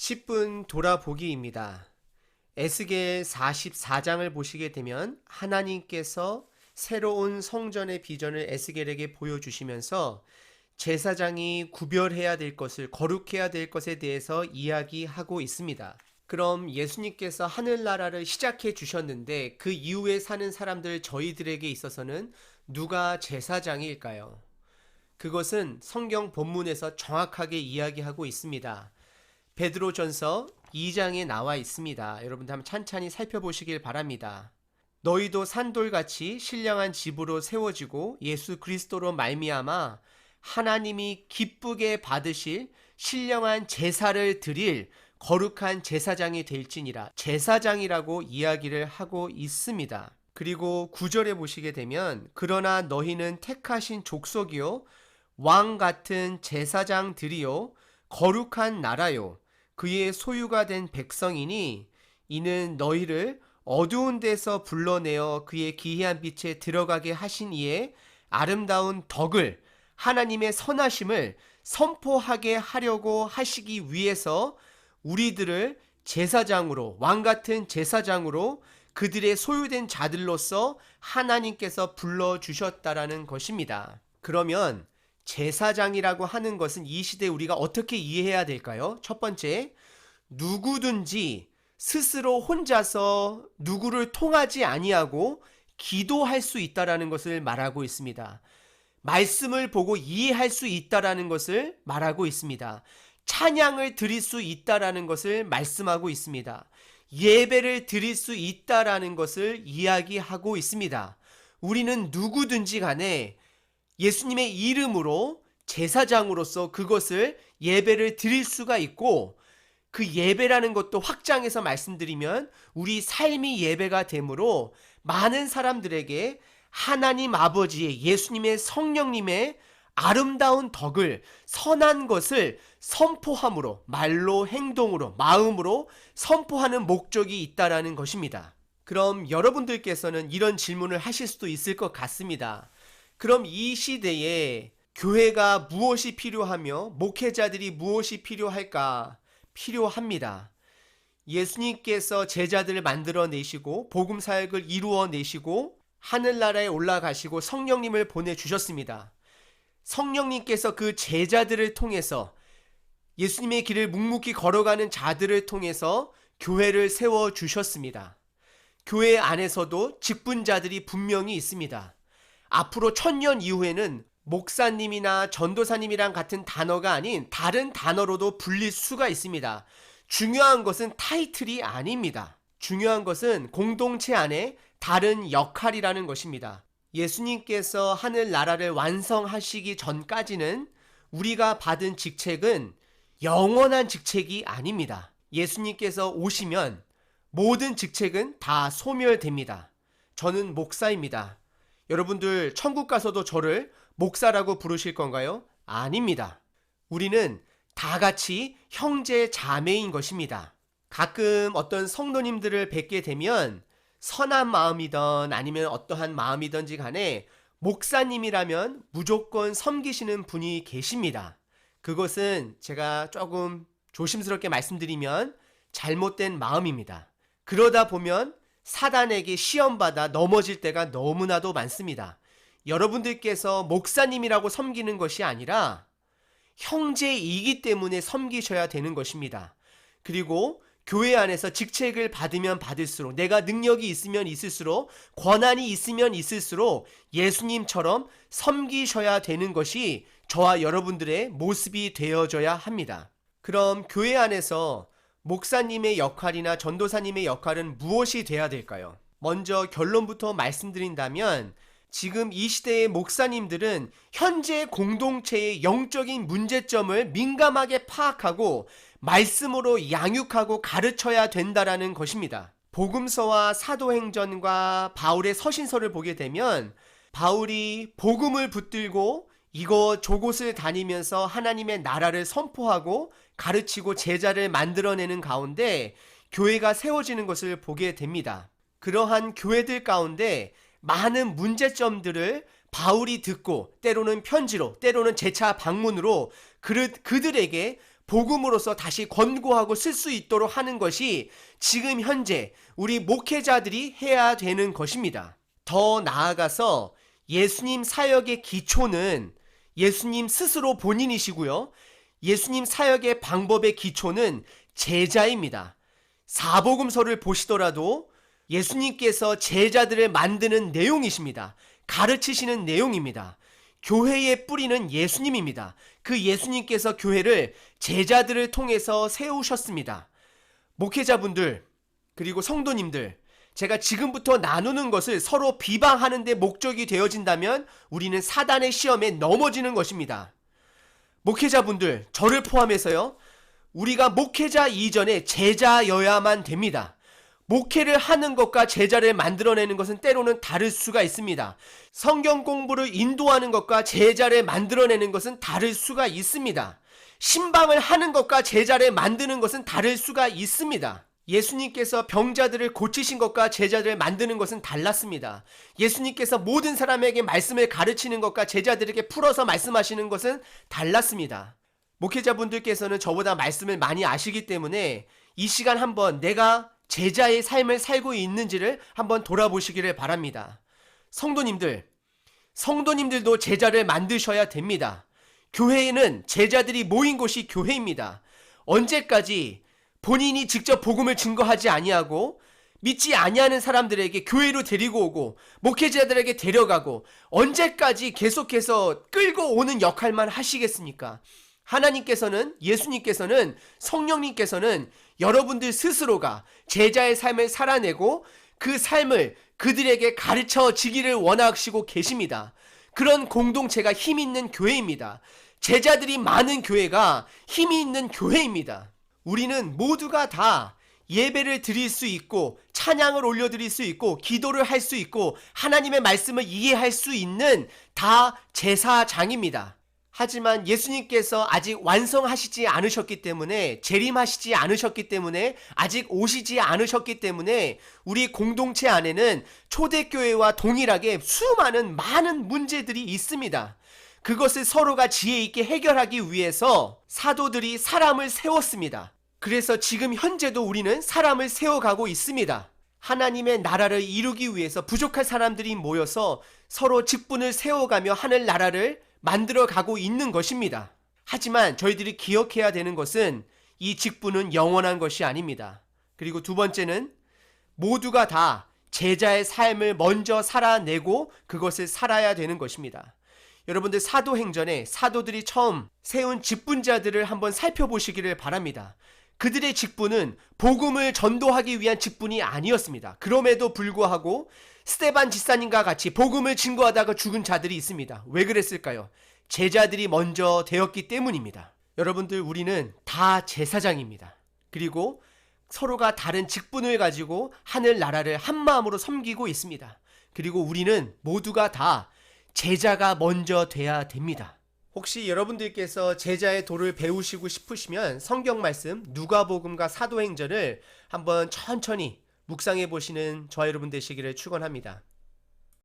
10분 돌아보기입니다. 에스겔 44장을 보시게 되면 하나님께서 새로운 성전의 비전을 에스겔에게 보여주시면서 제사장이 구별해야 될 것을, 거룩해야 될 것에 대해서 이야기하고 있습니다. 그럼 예수님께서 하늘나라를 시작해 주셨는데 그 이후에 사는 사람들, 저희들에게 있어서는 누가 제사장일까요? 그것은 성경 본문에서 정확하게 이야기하고 있습니다. 베드로전서 2장에 나와 있습니다. 여러분들 한번 찬찬히 살펴보시길 바랍니다. 너희도 산돌같이 신령한 집으로 세워지고 예수 그리스도로 말미암아 하나님이 기쁘게 받으실 신령한 제사를 드릴 거룩한 제사장이 될지니라. 제사장이라고 이야기를 하고 있습니다. 그리고 9절에 보시게 되면 그러나 너희는 택하신 족속이요 왕 같은 제사장들이요 거룩한 나라요 그의 소유가 된 백성이니 이는 너희를 어두운 데서 불러내어 그의 기이한 빛에 들어가게 하신 이의 아름다운 덕을, 하나님의 선하심을 선포하게 하려고 하시기 위해서 우리들을 제사장으로, 왕같은 제사장으로 그들의 소유된 자들로서 하나님께서 불러주셨다라는 것입니다. 그러면 제사장이라고 하는 것은 이 시대에 우리가 어떻게 이해해야 될까요? 첫 번째, 누구든지 스스로 혼자서 누구를 통하지 아니하고 기도할 수 있다라는 것을 말하고 있습니다. 말씀을 보고 이해할 수 있다라는 것을 말하고 있습니다. 찬양을 드릴 수 있다라는 것을 말씀하고 있습니다. 예배를 드릴 수 있다라는 것을 이야기하고 있습니다. 우리는 누구든지 간에 예수님의 이름으로 제사장으로서 그것을 예배를 드릴 수가 있고, 그 예배라는 것도 확장해서 말씀드리면 우리 삶이 예배가 되므로 많은 사람들에게 하나님 아버지의, 예수님의, 성령님의 아름다운 덕을, 선한 것을 선포함으로, 말로, 행동으로, 마음으로 선포하는 목적이 있다라는 것입니다. 그럼 여러분들께서는 이런 질문을 하실 수도 있을 것 같습니다. 그럼 이 시대에 교회가 무엇이 필요하며 목회자들이 무엇이 필요할까? 필요합니다. 예수님께서 제자들을 만들어내시고 복음 사역을 이루어내시고 하늘나라에 올라가시고 성령님을 보내주셨습니다. 성령님께서 그 제자들을 통해서, 예수님의 길을 묵묵히 걸어가는 자들을 통해서 교회를 세워주셨습니다. 교회 안에서도 직분자들이 분명히 있습니다. 앞으로 1000년 이후에는 목사님이나 전도사님이랑 같은 단어가 아닌 다른 단어로도 불릴 수가 있습니다. 중요한 것은 타이틀이 아닙니다. 중요한 것은 공동체 안에 다른 역할이라는 것입니다. 예수님께서 하늘나라를 완성하시기 전까지는 우리가 받은 직책은 영원한 직책이 아닙니다. 예수님께서 오시면 모든 직책은 다 소멸됩니다. 저는 목사입니다. 여러분들 천국 가서도 저를 목사라고 부르실 건가요? 아닙니다. 우리는 다 같이 형제 자매인 것입니다. 가끔 어떤 성도님들을 뵙게 되면 선한 마음이든 아니면 어떠한 마음이든지 간에 목사님이라면 무조건 섬기시는 분이 계십니다. 그것은 제가 조금 조심스럽게 말씀드리면 잘못된 마음입니다. 그러다 보면 사단에게 시험받아 넘어질 때가 너무나도 많습니다. 여러분들께서 목사님이라고 섬기는 것이 아니라 형제이기 때문에 섬기셔야 되는 것입니다. 그리고 교회 안에서 직책을 받으면 받을수록, 내가 능력이 있으면 있을수록, 권한이 있으면 있을수록 예수님처럼 섬기셔야 되는 것이 저와 여러분들의 모습이 되어져야 합니다. 그럼 교회 안에서 목사님의 역할이나 전도사님의 역할은 무엇이 돼야 될까요? 먼저 결론부터 말씀드린다면 지금 이 시대의 목사님들은 현재 공동체의 영적인 문제점을 민감하게 파악하고 말씀으로 양육하고 가르쳐야 된다라는 것입니다. 복음서와 사도행전과 바울의 서신서를 보게 되면 바울이 복음을 붙들고 이곳 저곳을 다니면서 하나님의 나라를 선포하고 가르치고 제자를 만들어내는 가운데 교회가 세워지는 것을 보게 됩니다. 그러한 교회들 가운데 많은 문제점들을 바울이 듣고 때로는 편지로, 때로는 재차 방문으로 그들에게 복음으로서 다시 권고하고 쓸 수 있도록 하는 것이 지금 현재 우리 목회자들이 해야 되는 것입니다. 더 나아가서 예수님 사역의 기초는 예수님 스스로 본인이시고요. 예수님 사역의 방법의 기초는 제자입니다. 사복음서를 보시더라도 예수님께서 제자들을 만드는 내용이십니다. 가르치시는 내용입니다. 교회의 뿌리는 예수님입니다. 그 예수님께서 교회를 제자들을 통해서 세우셨습니다. 목회자분들 그리고 성도님들, 제가 지금부터 나누는 것을 서로 비방하는 데 목적이 되어진다면 우리는 사단의 시험에 넘어지는 것입니다. 목회자분들, 저를 포함해서요, 우리가 목회자 이전에 제자여야만 됩니다. 목회를 하는 것과 제자를 만들어내는 것은 때로는 다를 수가 있습니다. 성경 공부를 인도하는 것과 제자를 만들어내는 것은 다를 수가 있습니다. 신방을 하는 것과 제자를 만드는 것은 다를 수가 있습니다. 예수님께서 병자들을 고치신 것과 제자들을 만드는 것은 달랐습니다. 예수님께서 모든 사람에게 말씀을 가르치는 것과 제자들에게 풀어서 말씀하시는 것은 달랐습니다. 목회자분들께서는 저보다 말씀을 많이 아시기 때문에 이 시간 한번 내가 제자의 삶을 살고 있는지를 한번 돌아보시기를 바랍니다. 성도님들도 제자를 만드셔야 됩니다. 교회에는 제자들이 모인 곳이 교회입니다. 언제까지 본인이 직접 복음을 증거하지 아니하고 믿지 아니하는 사람들에게 교회로 데리고 오고 목회자들에게 데려가고 언제까지 계속해서 끌고 오는 역할만 하시겠습니까? 하나님께서는, 예수님께서는, 성령님께서는 여러분들 스스로가 제자의 삶을 살아내고 그 삶을 그들에게 가르쳐 지기를 원하시고 계십니다. 그런 공동체가 힘 있는 교회입니다. 제자들이 많은 교회가 힘이 있는 교회입니다. 우리는 모두가 다 예배를 드릴 수 있고 찬양을 올려드릴 수 있고 기도를 할 수 있고 하나님의 말씀을 이해할 수 있는 다 제사장입니다. 하지만 예수님께서 아직 완성하시지 않으셨기 때문에, 재림하시지 않으셨기 때문에, 아직 오시지 않으셨기 때문에 우리 공동체 안에는 초대교회와 동일하게 수많은 많은 문제들이 있습니다. 그것을 서로가 지혜 있게 해결하기 위해서 사도들이 사람을 세웠습니다. 그래서 지금 현재도 우리는 사람을 세워가고 있습니다. 하나님의 나라를 이루기 위해서 부족한 사람들이 모여서 서로 직분을 세워가며 하늘 나라를 만들어 가고 있는 것입니다. 하지만 저희들이 기억해야 되는 것은 이 직분은 영원한 것이 아닙니다. 그리고 두 번째는 모두가 다 제자의 삶을 먼저 살아내고 그것을 살아야 되는 것입니다. 여러분들 사도행전에 사도들이 처음 세운 직분자들을 한번 살펴보시기를 바랍니다. 그들의 직분은 복음을 전도하기 위한 직분이 아니었습니다. 그럼에도 불구하고 스데반 집사님과 같이 복음을 증거하다가 죽은 자들이 있습니다. 왜 그랬을까요? 제자들이 먼저 되었기 때문입니다. 여러분들, 우리는 다 제사장입니다. 그리고 서로가 다른 직분을 가지고 하늘 나라를 한 마음으로 섬기고 있습니다. 그리고 우리는 모두가 다 제자가 먼저 돼야 됩니다. 혹시 여러분들께서 제자의 도를 배우시고 싶으시면 성경 말씀 누가복음과 사도행전을 한번 천천히 묵상해 보시는 저와 여러분 되시기를 축원합니다.